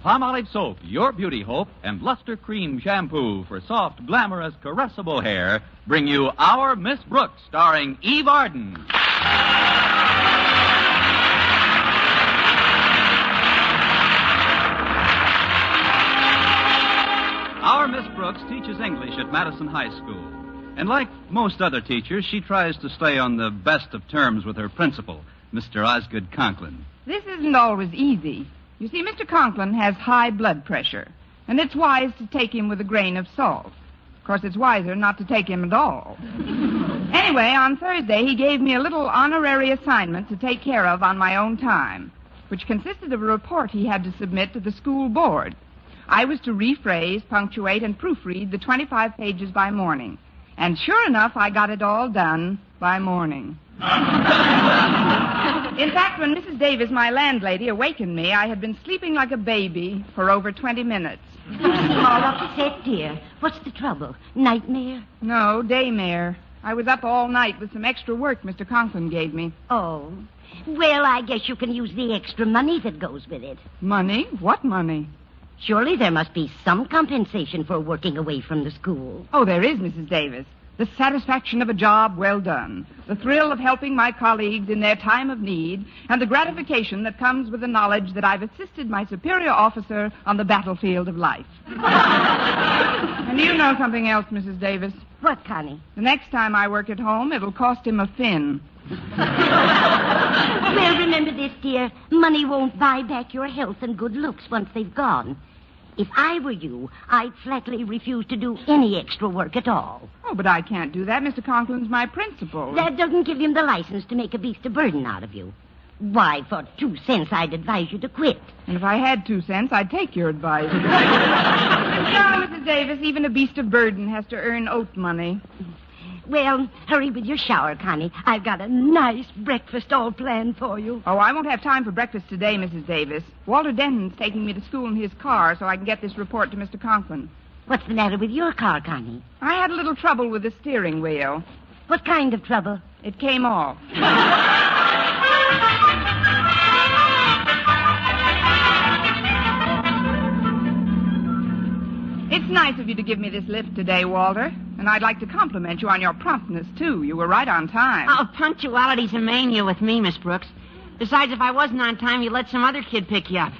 Palmolive Soap, your beauty hope, and Luster Cream Shampoo for soft, glamorous, caressable hair bring you Our Miss Brooks, starring Eve Arden. Our Miss Brooks teaches English at Madison High School. And like most other teachers, she tries to stay on the best of terms with her principal, Mr. Osgood Conklin. This isn't always easy. You see, Mr. Conklin has high blood pressure, and it's wise to take him with a grain of salt. Of course, it's wiser not to take him at all. Anyway, on Thursday, he gave me a little honorary assignment to take care of on my own time, which consisted of a report he had to submit to the school board. I was to rephrase, punctuate, and proofread the 25 pages by morning. And sure enough, I got it all done by morning. In fact, when Mrs. Davis, my landlady, awakened me, I had been sleeping like a baby for over 20 minutes. All upset, dear. What's the trouble? Nightmare? No, daymare. I was up all night with some extra work Mr. Conklin gave me. Oh. Well, I guess you can use the extra money that goes with it. Money? What money? Surely there must be some compensation for working away from the school. Oh, there is, Mrs. Davis. The satisfaction of a job well done, the thrill of helping my colleagues in their time of need, and the gratification that comes with the knowledge that I've assisted my superior officer on the battlefield of life. And you know something else, Mrs. Davis. What, Connie? The next time I work at home, it'll cost him a fin. Well, remember this, dear. Money won't buy back your health and good looks once they've gone. If I were you, I'd flatly refuse to do any extra work at all. Oh, but I can't do that. Mr. Conklin's my principal. That doesn't give him the license to make a beast of burden out of you. Why, for 2 cents, I'd advise you to quit. And if I had 2 cents, I'd take your advice. No, Mrs. Davis, even a beast of burden has to earn oat money. Well, hurry with your shower, Connie. I've got a nice breakfast all planned for you. Oh, I won't have time for breakfast today, Mrs. Davis. Walter Denton's taking me to school in his car so I can get this report to Mr. Conklin. What's the matter with your car, Connie? I had a little trouble with the steering wheel. What kind of trouble? It came off. It's nice of you to give me this lift today, Walter. And I'd like to compliment you on your promptness, too. You were right on time. Oh, punctuality's a mania with me, Miss Brooks. Besides, if I wasn't on time, you'd let some other kid pick you up.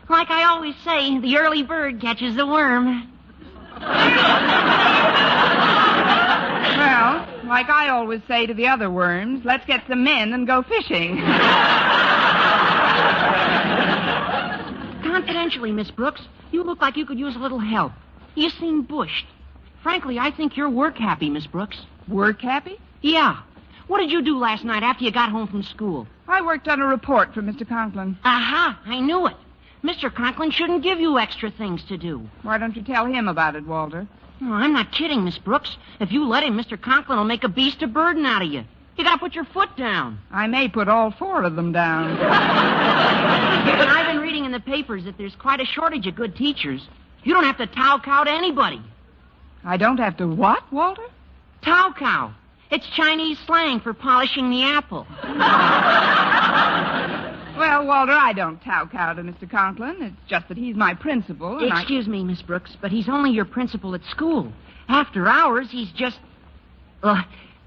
Like I always say, the early bird catches the worm. Well, like I always say to the other worms, let's get some men and go fishing. Confidentially, Miss Brooks, you look like you could use a little help. You seem bushed. Frankly, I think you're work-happy, Miss Brooks. Work-happy? Yeah. What did you do last night after you got home from school? I worked on a report for Mr. Conklin. Aha, I knew it. Mr. Conklin shouldn't give you extra things to do. Why don't you tell him about it, Walter? Oh, I'm not kidding, Miss Brooks. If you let him, Mr. Conklin will make a beast of burden out of you. You gotta put your foot down. I may put all 4 of them down. And I've been reading in the papers that there's quite a shortage of good teachers. You don't have to tow-cow to anybody. I don't have to what, Walter? Tow-cow. It's Chinese slang for polishing the apple. Well, Walter, I don't tow-cow to Mr. Conklin. It's just that he's my principal, and Excuse me, Miss Brooks, but he's only your principal at school. After hours, he's just...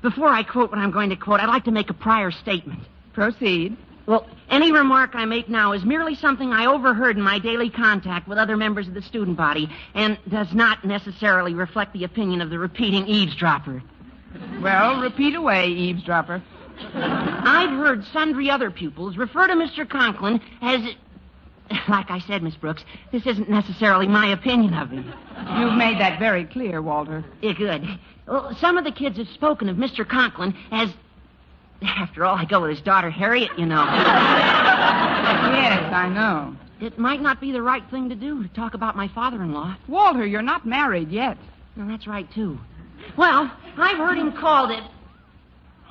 before I quote what I'm going to quote, I'd like to make a prior statement. Proceed. Well, any remark I make now is merely something I overheard in my daily contact with other members of the student body and does not necessarily reflect the opinion of the repeating eavesdropper. Well, repeat away, eavesdropper. I've heard sundry other pupils refer to Mr. Conklin as... Like I said, Miss Brooks, this isn't necessarily my opinion of him. You've made that very clear, Walter. Yeah, good. Well, some of the kids have spoken of Mr. Conklin as... After all, I go with his daughter, Harriet, you know. Yes, I know. It might not be the right thing to do, to talk about my father-in-law. Walter, you're not married yet. Well, that's right, too. Well, I've heard him called it...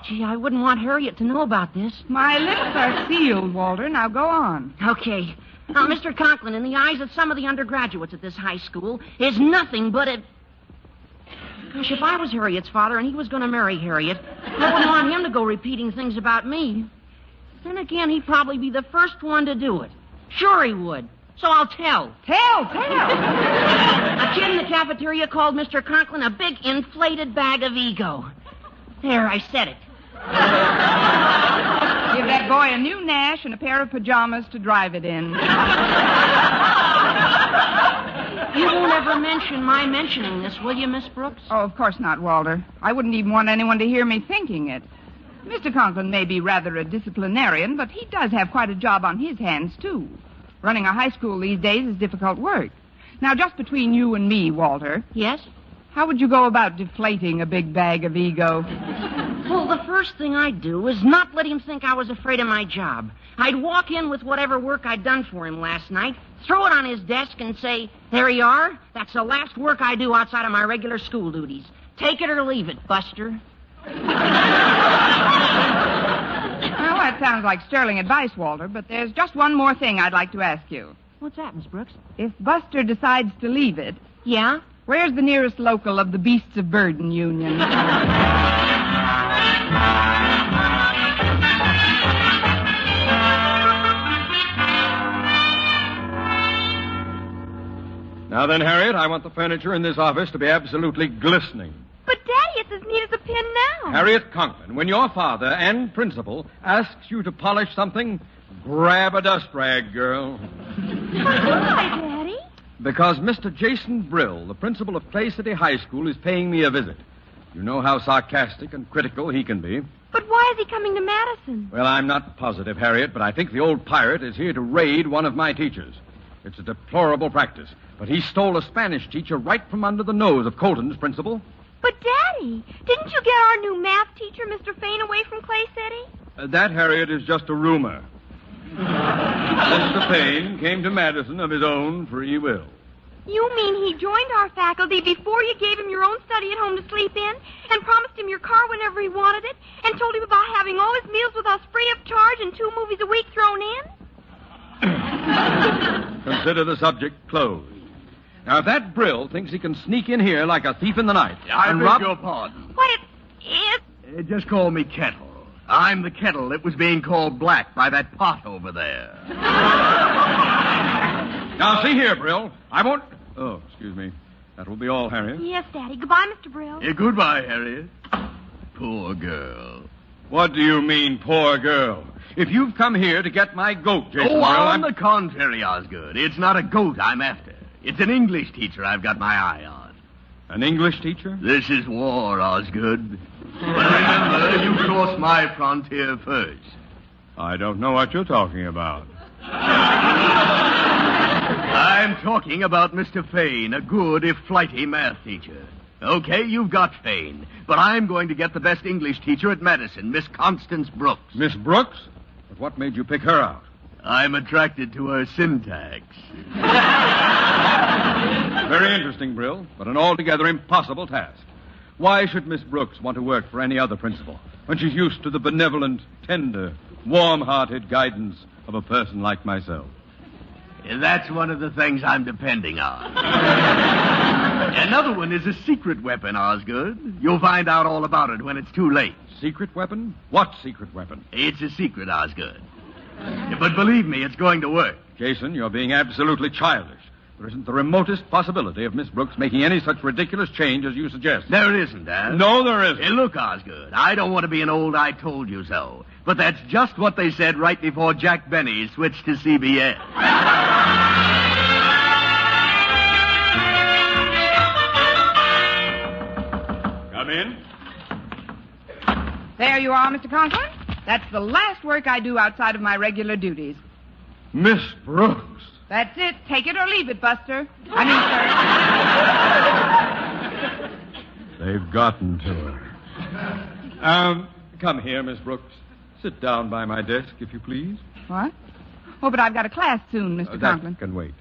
Gee, I wouldn't want Harriet to know about this. My lips are sealed, Walter. Now go on. Okay. Now, Mr. Conklin, in the eyes of some of the undergraduates at this high school, is nothing but a... Gosh, if I was Harriet's father and he was going to marry Harriet, I wouldn't want him to go repeating things about me. Then again, he'd probably be the first one to do it. Sure he would. So I'll tell. Tell. A kid in the cafeteria called Mr. Conklin a big inflated bag of ego. There, I said it. Give that boy a new Nash and a pair of pajamas to drive it in. You won't ever mention my mentioning this, will you, Miss Brooks? Oh, of course not, Walter. I wouldn't even want anyone to hear me thinking it. Mr. Conklin may be rather a disciplinarian, but he does have quite a job on his hands, too. Running a high school these days is difficult work. Now, just between you and me, Walter. Yes? How would you go about deflating a big bag of ego? Well, the first thing I'd do is not let him think I was afraid of my job. I'd walk in with whatever work I'd done for him last night, throw it on his desk, and say, "There you are. That's the last work I do outside of my regular school duties. Take it or leave it, Buster." Well, that sounds like sterling advice, Walter, but there's just one more thing I'd like to ask you. What's that, Miss Brooks? If Buster decides to leave it, Yeah? where's the nearest local of the Beasts of Burden Union? Now then, Harriet, I want the furniture in this office to be absolutely glistening. But, Daddy, it's as neat as a pin now. Harriet Conklin, when your father and principal asks you to polish something, grab a dust rag, girl. Why, Daddy? Because Mr. Jason Brill, the principal of Clay City High School, is paying me a visit. You know how sarcastic and critical he can be. But why is he coming to Madison? Well, I'm not positive, Harriet, but I think the old pirate is here to raid one of my teachers. It's a deplorable practice, but he stole a Spanish teacher right from under the nose of Colton's principal. But, Daddy, didn't you get our new math teacher, Mr. Fain, away from Clay City? That, Harriet, is just a rumor. Mr. Payne came to Madison of his own free will. You mean he joined our faculty before you gave him your own study at home to sleep in, and promised him your car whenever he wanted it, and told him about having all his meals with us free of charge and 2 movies a week thrown in? Consider the subject closed. Now, if that Brill thinks he can sneak in here like a thief in the night I and beg rob... your pardon. What it is? Just call me Kettle. I'm the kettle that was being called black by that pot over there. Now, see here, Brill. I won't... Oh, excuse me. That will be all, Harriet. Yes, Daddy. Goodbye, Mr. Brill. Goodbye, Harriet. Poor girl. What do you mean, poor girl? If you've come here to get my goat, Jason Brill, On the contrary, Osgood. It's not a goat I'm after. It's an English teacher I've got my eye on. An English teacher? This is war, Osgood. But remember, you cross my frontier first. I don't know what you're talking about. I'm talking about Mr. Fain, a good if flighty math teacher. Okay, you've got Fain, but I'm going to get the best English teacher at Madison, Miss Constance Brooks. Miss Brooks? But what made you pick her out? I'm attracted to her syntax. Very interesting, Brill, but an altogether impossible task. Why should Miss Brooks want to work for any other principal when she's used to the benevolent, tender, warm-hearted guidance of a person like myself? That's one of the things I'm depending on. Another one is a secret weapon, Osgood. You'll find out all about it when it's too late. Secret weapon? What secret weapon? It's a secret, Osgood. But believe me, it's going to work. Jason, you're being absolutely childish. There isn't the remotest possibility of Miss Brooks making any such ridiculous change as you suggest. There isn't, Dad. No, there isn't. Hey, look, Osgood, I don't want to be an old I told you so. But that's just what they said right before Jack Benny switched to CBS. Come in. There you are, Mr. Conklin. That's the last work I do outside of my regular duties. Miss Brooks. That's it. Take it or leave it, Buster. They've gotten to her. Come here, Miss Brooks. Sit down by my desk, if you please. What? Oh, but I've got a class soon, Mr. Conklin. That can wait.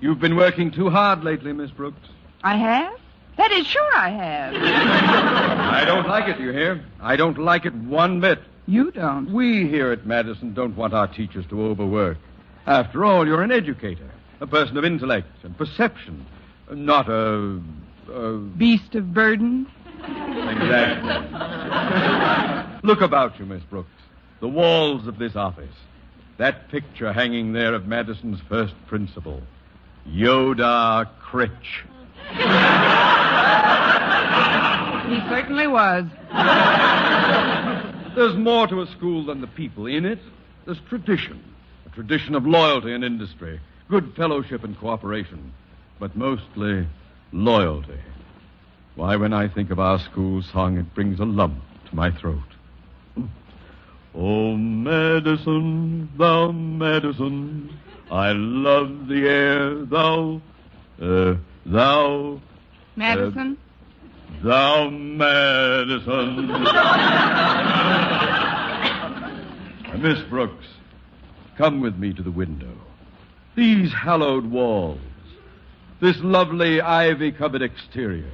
You've been working too hard lately, Miss Brooks. I have? That is, sure I have. I don't like it, you hear? I don't like it one bit. You don't? We here at Madison don't want our teachers to overwork. After all, you're an educator, a person of intellect and perception, not a beast of burden? Exactly. Look about you, Miss Brooks. The walls of this office. That picture hanging there of Madison's first principal, Yoda Critch. He certainly was. There's more to a school than the people in it. There's tradition. A tradition of loyalty and industry, good fellowship and cooperation, but mostly loyalty. Why, when I think of our school song, it brings a lump to my throat. Oh, Madison, thou Madison, I love the air, thou... Madison? Thou Madison. Miss Brooks, come with me to the window. These hallowed walls, this lovely ivy-covered exterior.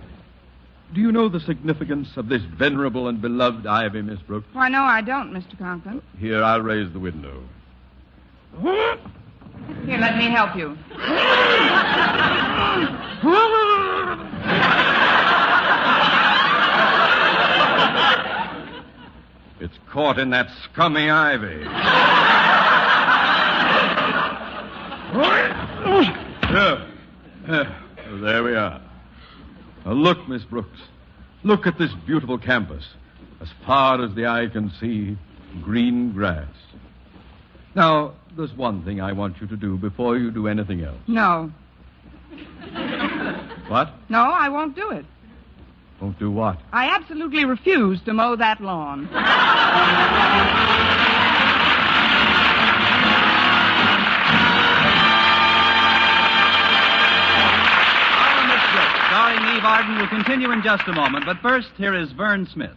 Do you know the significance of this venerable and beloved ivy, Miss Brooks? Why, no, I don't, Mr. Conklin. Here, I'll raise the window. Here, let me help you. It's caught in that scummy ivy. There we are. Now look, Miss Brooks. Look at this beautiful campus. As far as the eye can see, green grass. Now, there's one thing I want you to do before you do anything else. No. What? No, I won't do it. Won't do what? I absolutely refuse to mow that lawn. Starring Eve Arden will continue in just a moment, but first, here is Vern Smith.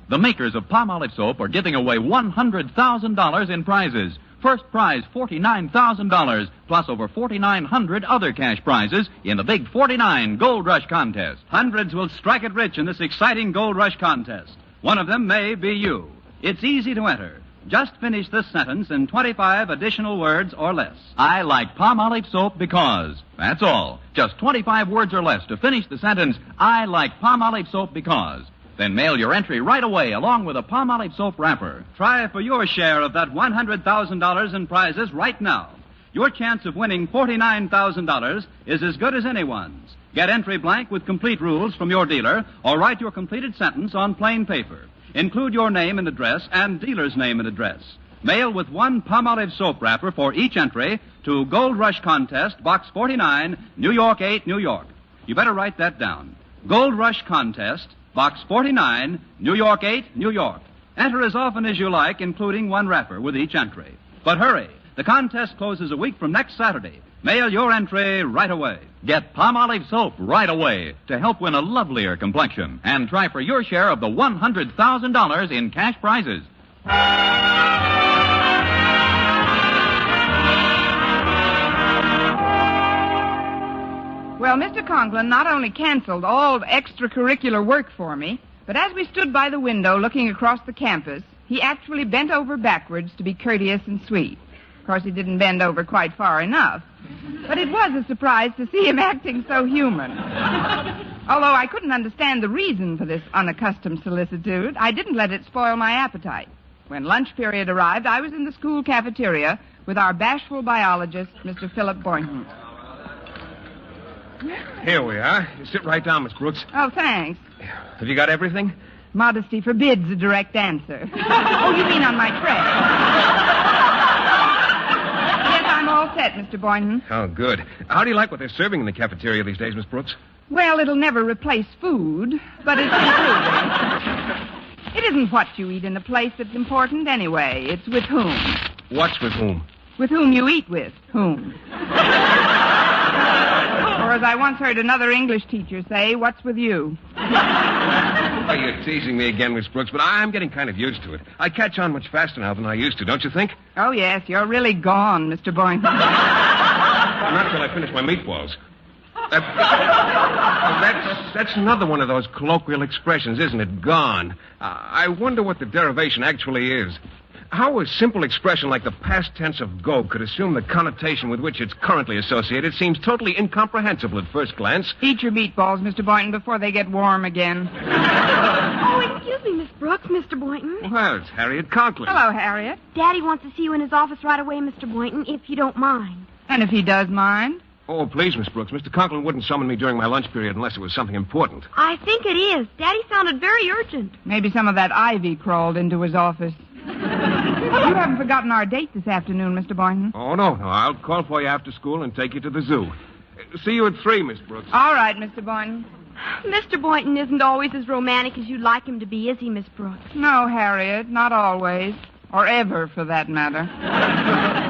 The makers of Palmolive soap are giving away $100,000 in prizes. First prize, $49,000, plus over 4,900 other cash prizes in the Big 49 Gold Rush Contest. Hundreds will strike it rich in this exciting Gold Rush Contest. One of them may be you. It's easy to enter. Just finish this sentence in 25 additional words or less. I like Palmolive soap because. That's all. Just 25 words or less to finish the sentence, I like Palmolive soap because. Then mail your entry right away along with a Palmolive soap wrapper. Try for your share of that $100,000 in prizes right now. Your chance of winning $49,000 is as good as anyone's. Get entry blank with complete rules from your dealer or write your completed sentence on plain paper. Include your name and address and dealer's name and address. Mail with one Palmolive soap wrapper for each entry to Gold Rush Contest, Box 49, New York 8, New York. You better write that down. Gold Rush Contest, Box 49, New York 8, New York. Enter as often as you like, including one wrapper with each entry. But hurry, the contest closes a week from next Saturday. Mail your entry right away. Get Palmolive soap right away to help win a lovelier complexion. And try for your share of the $100,000 in cash prizes. Well, Mr. Conklin not only canceled all extracurricular work for me, but as we stood by the window looking across the campus, he actually bent over backwards to be courteous and sweet. Of course, he didn't bend over quite far enough. But it was a surprise to see him acting so human. Although I couldn't understand the reason for this unaccustomed solicitude, I didn't let it spoil my appetite. When lunch period arrived, I was in the school cafeteria with our bashful biologist, Mr. Philip Boynton. Here we are. You sit right down, Miss Brooks. Oh, thanks. Have you got everything? Modesty forbids a direct answer. Oh, you mean on my tray? Yes, I'm all set, Mr. Boynton. Oh, good. How do you like what they're serving in the cafeteria these days, Miss Brooks? Well, it'll never replace food, but it's improving. It isn't what you eat in a place that's important anyway. It's with whom. What's with whom? With whom you eat with. Whom. Or as I once heard another English teacher say, what's with you? Oh, you're teasing me again, Miss Brooks, but I'm getting kind of used to it. I catch on much faster now than I used to, don't you think? Oh, yes, you're really gone, Mr. Boynton. Not till I finish my meatballs. That's another one of those colloquial expressions, isn't it? Gone. I wonder what the derivation actually is. How a simple expression like the past tense of go could assume the connotation with which it's currently associated seems totally incomprehensible at first glance. Eat your meatballs, Mr. Boynton, before they get warm again. Oh, Excuse me, Miss Brooks, Mr. Boynton. Well, it's Harriet Conklin. Hello, Harriet. Daddy wants to see you in his office right away, Mr. Boynton, if you don't mind. And if he does mind? Oh, please, Miss Brooks. Mr. Conklin wouldn't summon me during my lunch period unless it was something important. I think it is. Daddy sounded very urgent. Maybe some of that ivy crawled into his office. You haven't forgotten our date this afternoon, Mr. Boynton. Oh, no. I'll call for you after school and take you to the zoo. See you at 3, Miss Brooks. All right, Mr. Boynton. Mr. Boynton isn't always as romantic as you'd like him to be, is he, Miss Brooks? No, Harriet, not always. Or ever, for that matter.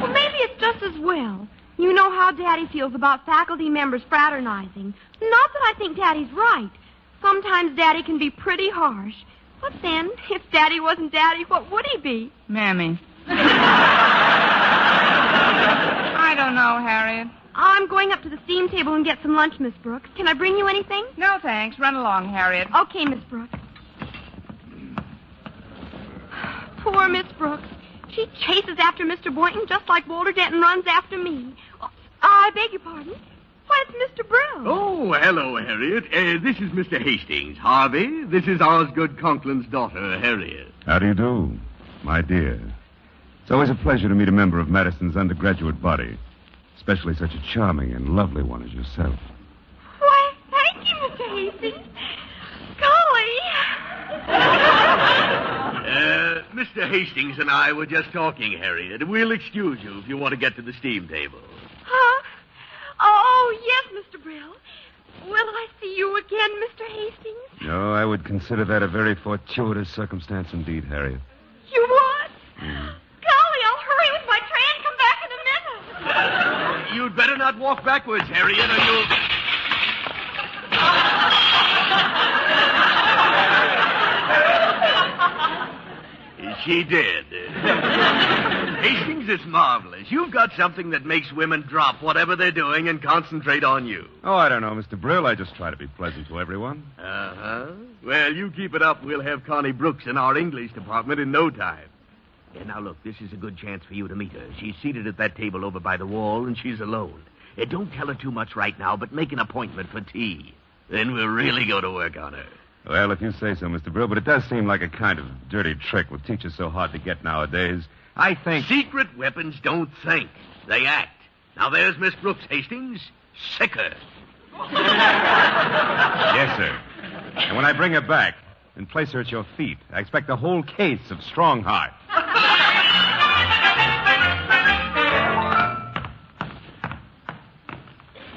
Well, maybe it's just as well. You know how Daddy feels about faculty members fraternizing. Not that I think Daddy's right. Sometimes Daddy can be pretty harsh. But then, if Daddy wasn't Daddy, what would he be? Mammy. I don't know, Harriet. I'm going up to the steam table and get some lunch, Miss Brooks. Can I bring you anything? No, thanks. Run along, Harriet. Okay, Miss Brooks. Poor Miss Brooks. She chases after Mr. Boynton just like Walter Denton runs after me. Oh, I beg your pardon. Why, it's Mr. Brill. Oh, hello, Harriet. This is Mr. Hastings. Harvey, this is Osgood Conklin's daughter, Harriet. How do you do, my dear? It's always a pleasure to meet a member of Madison's undergraduate body, especially such a charming and lovely one as yourself. Why, thank you, Mr. Hastings. Golly. Mr. Hastings and I were just talking, Harriet. We'll excuse you if you want to get to the steam table. Huh? Oh, yes, Mr. Brill. Will I see you again, Mr. Hastings? No, I would consider that a very fortuitous circumstance indeed, Harriet. You would? Mm. Golly, I'll hurry with my tray and come back in a minute. You'd better not walk backwards, Harriet, or you'll... She did. Hastings, it's marvelous. You've got something that makes women drop whatever they're doing and concentrate on you. Oh, I don't know, Mr. Brill. I just try to be pleasant to everyone. Uh-huh. Well, you keep it up. We'll have Connie Brooks in our English department in no time. Yeah, now, look, this is a good chance for you to meet her. She's seated at that table over by the wall, and she's alone. Don't tell her too much right now, but make an appointment for tea. Then we'll really go to work on her. Well, if you say so, Mr. Brill, but it does seem like a kind of dirty trick with teachers so hard to get nowadays. I think... Secret weapons don't think. They act. Now, there's Miss Brooks, Hastings. Sick her. Yes, sir. And when I bring her back and place her at your feet, I expect a whole case of strong heart.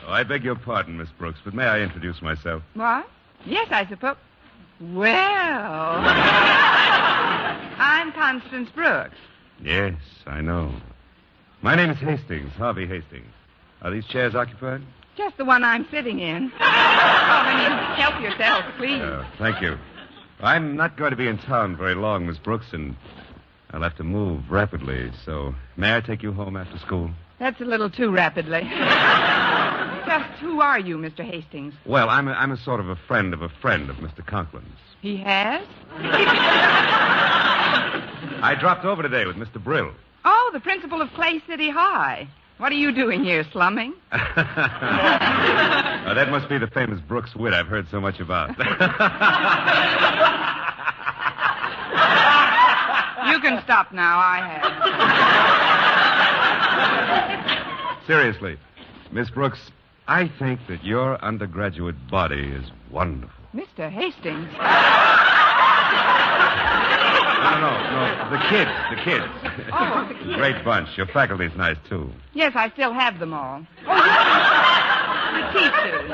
Oh, I beg your pardon, Miss Brooks, but may I introduce myself? What? Yes, I suppose. Well, I'm Constance Brooks. Yes, I know. My name is Hastings, Harvey Hastings. Are these chairs occupied? Just the one I'm sitting in. Help yourself, please. Thank you. I'm not going to be in town very long, Miss Brooks, and I'll have to move rapidly, so may I take you home after school? That's a little too rapidly. Just who are you, Mr. Hastings? Well, I'm a sort of a friend of Mr. Conklin's. He has? I dropped over today with Mr. Brill. Oh, the principal of Clay City High. What are you doing here, slumming? That must be the famous Brooks wit I've heard so much about. You can stop now. I have. Seriously, Miss Brooks, I think that your undergraduate body is wonderful. Mr. Hastings. No. The kids. Oh, the kids. Great bunch. Your faculty's nice, too. Yes, I still have them all. The teachers.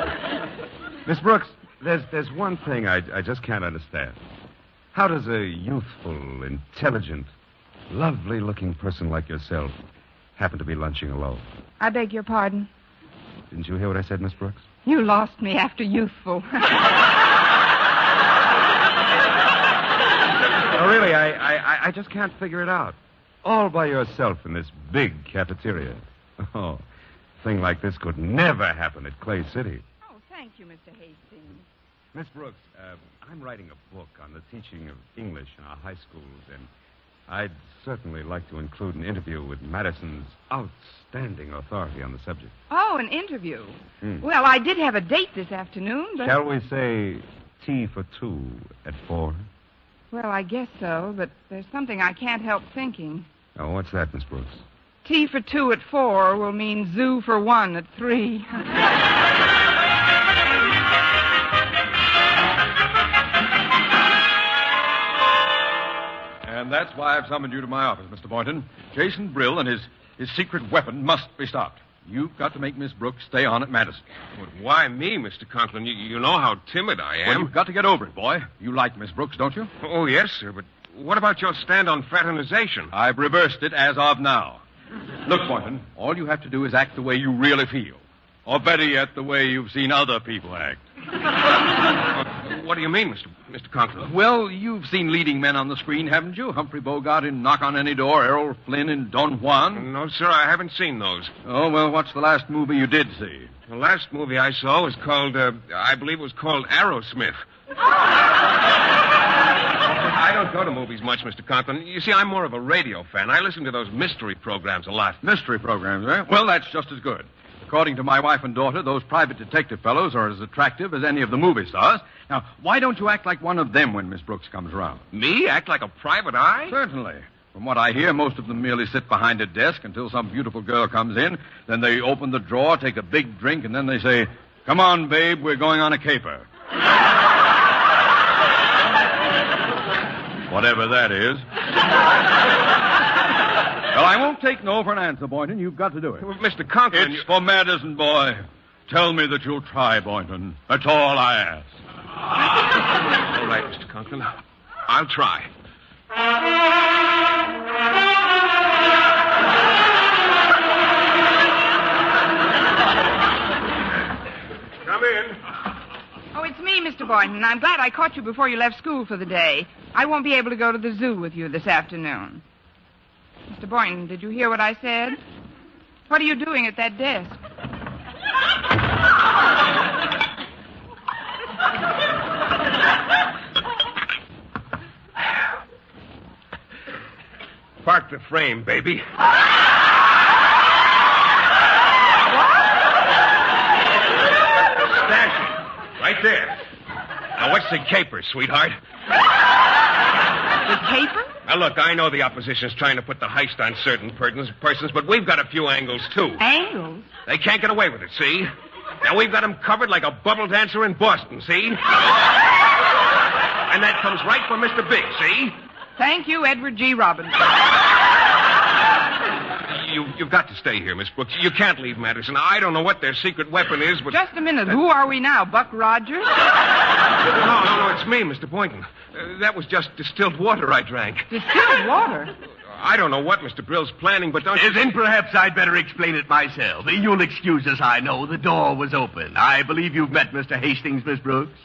Miss Brooks, there's one thing I just can't understand. How does a youthful, intelligent, lovely-looking person like yourself happen to be lunching alone? I beg your pardon? Didn't you hear what I said, Miss Brooks? You lost me after youthful. Oh, really, I just can't figure it out. All by yourself in this big cafeteria. Oh, a thing like this could never happen at Clay City. Oh, thank you, Mr. Hastings. Miss Brooks, I'm writing a book on the teaching of English in our high schools, and I'd certainly like to include an interview with Madison's outstanding authority on the subject. Oh, an interview. Well, I did have a date this afternoon, but... Shall we say tea for two at 4? Well, I guess so, but there's something I can't help thinking. Oh, what's that, Miss Brooks? Tea for 2 at 4 will mean zoo for 1 at 3. And that's why I've summoned you to my office, Mr. Boynton. Jason Brill and his secret weapon must be stopped. You've got to make Miss Brooks stay on at Madison. But why me, Mr. Conklin? You know how timid I am. Well, you've got to get over it, boy. You like Miss Brooks, don't you? Oh, yes, sir, but what about your stand on fraternization? I've reversed it as of now. Look, Boynton, all you have to do is act the way you really feel. Or better yet, the way you've seen other people act. What do you mean, Mr. Conklin? Well, you've seen leading men on the screen, haven't you? Humphrey Bogart in Knock on Any Door, Errol Flynn in Don Juan. No, sir, I haven't seen those. Oh, well, what's the last movie you did see? The last movie I saw was called, I believe it was called Aerosmith. I don't go to movies much, Mr. Conklin. You see, I'm more of a radio fan. I listen to those mystery programs a lot. Mystery programs, eh? Well, that's just as good. According to my wife and daughter, those private detective fellows are as attractive as any of the movie stars. Now, why don't you act like one of them when Miss Brooks comes around? Me? Act like a private eye? Certainly. From what I hear, most of them merely sit behind a desk until some beautiful girl comes in. Then they open the drawer, take a big drink, and then they say, "Come on, babe, we're going on a caper." Whatever that is. Well, I won't take no for an answer, Boynton. You've got to do it. Well, Mr. Conklin... It's for Madison, boy. Tell me that you'll try, Boynton. That's all I ask. All right, Mr. Conklin. I'll try. Come in. Oh, it's me, Mr. Boynton. I'm glad I caught you before you left school for the day. I won't be able to go to the zoo with you this afternoon. Mr. Boynton, did you hear what I said? What are you doing at that desk? Park the frame, baby. Stash it. Right there. Now, what's the caper, sweetheart? The caper? Now, look, I know the opposition's trying to put the heist on certain persons, but we've got a few angles, too. Angles? They can't get away with it, see? Now, we've got them covered like a bubble dancer in Boston, see? And that comes right from Mr. Big, see? Thank you, Edward G. Robinson. You've got to stay here, Miss Brooks. You can't leave Madison. I don't know what their secret weapon is, but... Just a minute. Who are we now, Buck Rogers? No, it's me, Mr. Boynton. That was just distilled water I drank. Distilled water? I don't know what Mr. Brill's planning, but don't you... Then perhaps I'd better explain it myself. You'll excuse us, I know. The door was open. I believe you've met Mr. Hastings, Miss Brooks.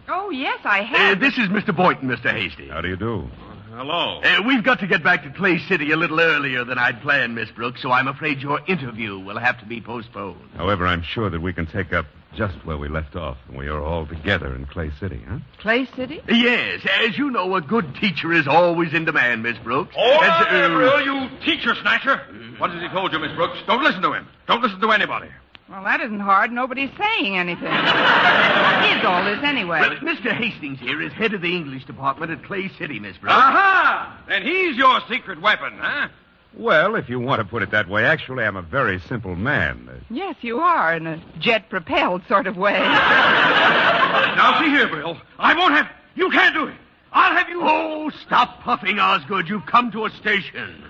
Oh, yes, I have. This is Mr. Boynton, Mr. Hastings. How do you do? Hello. We've got to get back to Clay City a little earlier than I'd planned, Miss Brooks, so I'm afraid your interview will have to be postponed. However, I'm sure that we can take up just where we left off when we are all together in Clay City, huh? Clay City? Yes. As you know, a good teacher is always in demand, Miss Brooks. Brill, you teacher snatcher. What has he told you, Miss Brooks? Don't listen to him. Don't listen to anybody. Well, that isn't hard. Nobody's saying anything. What is all this anyway? Well, Mr. Hastings here is head of the English department at Clay City, Miss Brooks. Aha! Then he's your secret weapon, huh? Well, if you want to put it that way, actually, I'm a very simple man. Yes, you are, in a jet-propelled sort of way. Now, see here, Brill. I won't have... You can't do it. I'll have you... Oh, stop puffing, Osgood. You've come to a station.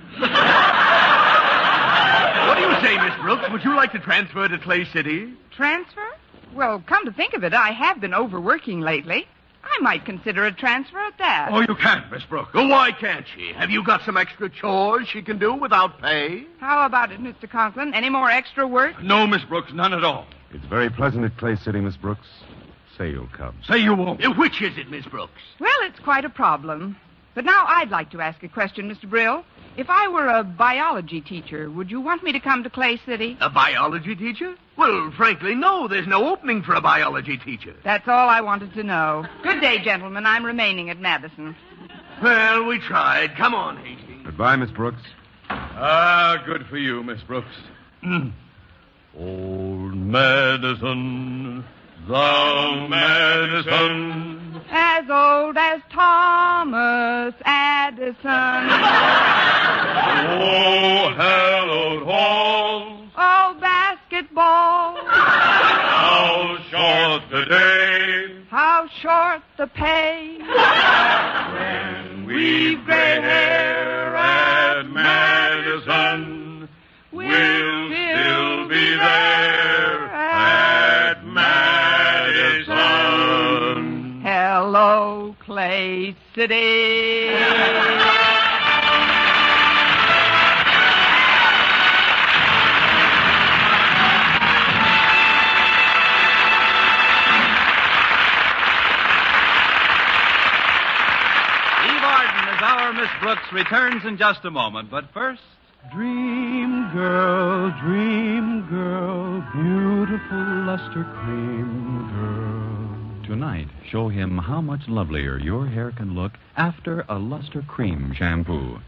What do you say, Miss Brooks? Would you like to transfer to Clay City? Transfer? Well, come to think of it, I have been overworking lately. I might consider a transfer at that. Oh, you can't, Miss Brooks. Oh, why can't she? Have you got some extra chores she can do without pay? How about it, Mr. Conklin? Any more extra work? No, Miss Brooks, none at all. It's very pleasant at Clay City, Miss Brooks. Say you'll come. Say you won't. Which is it, Miss Brooks? Well, it's quite a problem. But now I'd like to ask a question, Mr. Brill. If I were a biology teacher, would you want me to come to Clay City? A biology teacher? Well, frankly, no. There's no opening for a biology teacher. That's all I wanted to know. Good day, gentlemen. I'm remaining at Madison. Well, we tried. Come on, Hastings. Goodbye, Miss Brooks. Ah, good for you, Miss Brooks. Old Madison, thou Madison, as old as Thomas Addison. Oh, hallowed halls, Oh, basketball, how short the day, how short the pay. when we've gray hair at Madison, we'll still be there at Madison. Hello, Clay City. Our Miss Brooks returns in just a moment, but first... Dream girl, beautiful luster cream girl. Tonight, show him how much lovelier your hair can look after a Luster Cream shampoo.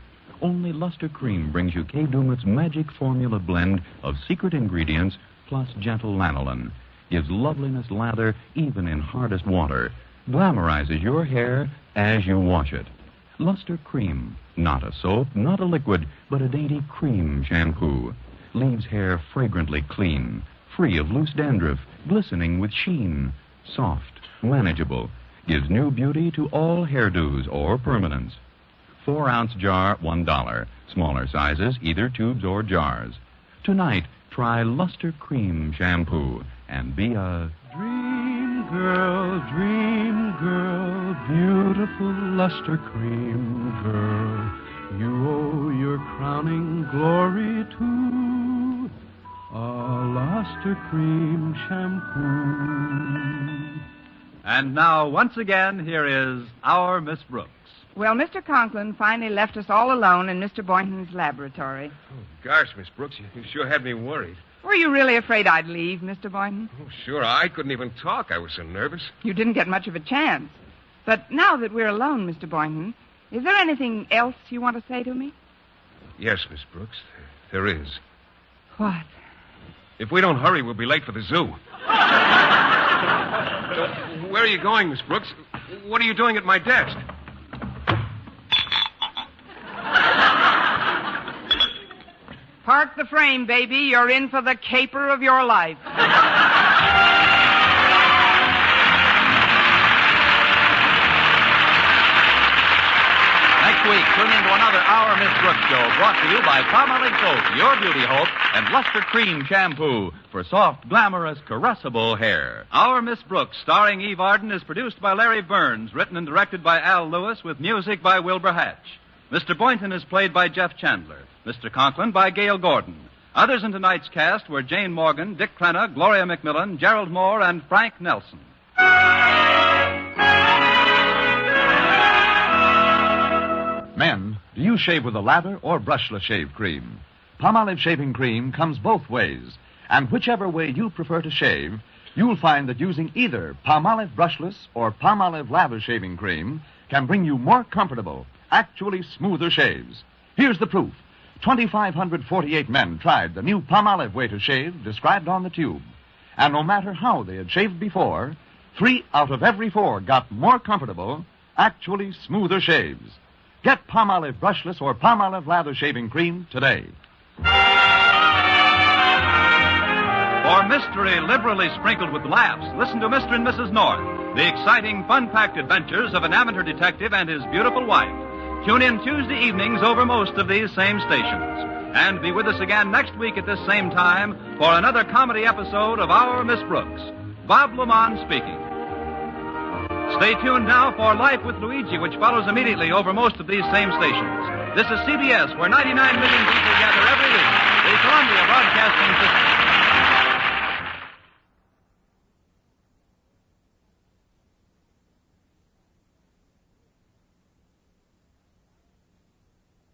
Only Luster Cream brings you Kay Daumit's magic formula blend of secret ingredients plus gentle lanolin. Gives loveliness lather even in hardest water. Glamorizes your hair as you wash it. Luster Cream, not a soap, not a liquid, but a dainty cream shampoo. Leaves hair fragrantly clean, free of loose dandruff, glistening with sheen. Soft, manageable, gives new beauty to all hairdos or permanents. 4-ounce jar, $1. Smaller sizes, either tubes or jars. Tonight, try Luster Cream shampoo and be a... Dream girl, beautiful luster cream girl. You owe your crowning glory to a luster cream shampoo. And now, once again, here is our Miss Brooks. Well, Mr. Conklin finally left us all alone in Mr. Boynton's laboratory. Oh, gosh, Miss Brooks, you sure had me worried. Were you really afraid I'd leave, Mr. Boynton? Oh, sure, I couldn't even talk. I was so nervous. You didn't get much of a chance. But now that we're alone, Mr. Boynton, is there anything else you want to say to me? Yes, Miss Brooks, there is. What? If we don't hurry, we'll be late for the zoo. Where are you going, Miss Brooks? What are you doing at my desk? Park the frame, baby. You're in for the caper of your life. Next week, tune into another Our Miss Brooks show brought to you by Palmolive Soap, your beauty hope, and Luster Cream shampoo for soft, glamorous, caressable hair. Our Miss Brooks, starring Eve Arden, is produced by Larry Burns, written and directed by Al Lewis, with music by Wilbur Hatch. Mr. Boynton is played by Jeff Chandler. Mr. Conklin by Gail Gordon. Others in tonight's cast were Jane Morgan, Dick Crenna, Gloria McMillan, Gerald Moore, and Frank Nelson. Men, do you shave with a lather or brushless shave cream? Palmolive shaving cream comes both ways, and whichever way you prefer to shave, you'll find that using either Palmolive brushless or Palmolive lather shaving cream can bring you more comfortable, actually smoother shaves. Here's the proof. 2,548 men tried the new Palmolive way to shave described on the tube. And no matter how they had shaved before, 3 out of every 4 got more comfortable, actually smoother shaves. Get Palmolive brushless or Palmolive lather shaving cream today. For mystery liberally sprinkled with laughs, listen to Mr. and Mrs. North, the exciting, fun-packed adventures of an amateur detective and his beautiful wife. Tune in Tuesday evenings over most of these same stations. And be with us again next week at this same time for another comedy episode of Our Miss Brooks. Bob Lamont speaking. Stay tuned now for Life with Luigi, which follows immediately over most of these same stations. This is CBS, where 99 million people gather every week. The Columbia Broadcasting System.